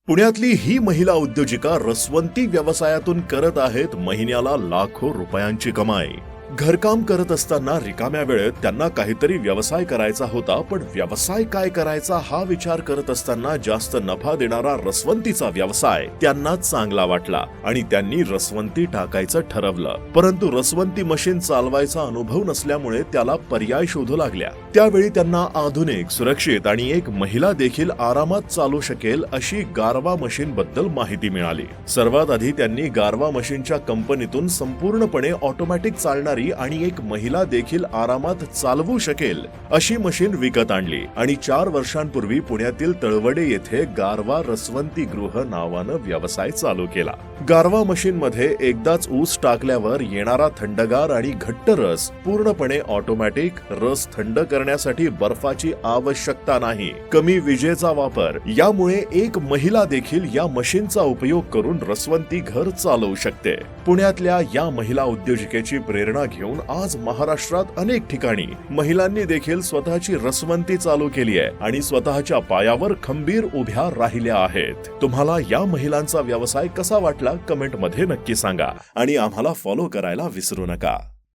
पुण्यातली ही महिला उद्योजिका रसवंती व्यवसायातून करत आहेत महिन्याला लाखो रुपयांची कमाई। घरकाम करत असताना रिकाम्या वेळेत त्यांना काहीतरी व्यवसाय करायचा होता, पण व्यवसाय काय करायचा हा विचार करत असताना जास्त नफा देणारा रसवंतीचा व्यवसाय त्यांना चांगला वाटला आणि त्यांनी रसवंती टाकायचं ठरवलं। परंतु रसवंती मशीन चालवायचा अनुभव नसल्यामुळे त्याला पर्याय शोधू लागल्या। त्यावेळी त्यांना आधुनिक, सुरक्षित आणि एक महिला देखील आरामात चालू शकेल अशी गारवा मशीन बद्दल माहिती मिळाली। सर्वात आधी त्यांनी गारवा मशीनच्या कंपनीतून संपूर्णपणे ऑटोमॅटिक चालणारी आणि एक महिला देखील आरामात चालवू शकेल अशी मशीन विकत आणली आणि 4 वर्षांपूर्वी पुण्यातील तळवडे येथे गारवा रसवंती गृह नावानं व्यवसाय चालू केला। गारवा मशीन मध्ये एकदाच ऊस टाकल्यावर येणारा थंडगार आणि घट्ट रस पूर्णपणे ऑटोमॅटिक। रस थंड करण्यासाठी बर्फाची आवश्यकता नाही, कमी विजेचा वापर, यामुळे एक महिला देखील या मशीनचा उपयोग करून रसवंती घर चालवू शकते। पुण्यातल्या या महिला उद्योजिकेची प्रेरणा घेऊन आज महाराष्ट्रात अनेक ठिकाणी महिलांनी देखील स्वतःची रसवंती चालू केली आहे आणि स्वतःच्या पायावर खंबीर उभ्या राहिल्या आहेत। तुम्हाला या महिलांचा व्यवसाय कसा वाटला कमेंट मध्ये नक्की सांगा आणि आम्हाला फॉलो करायला विसरू नका।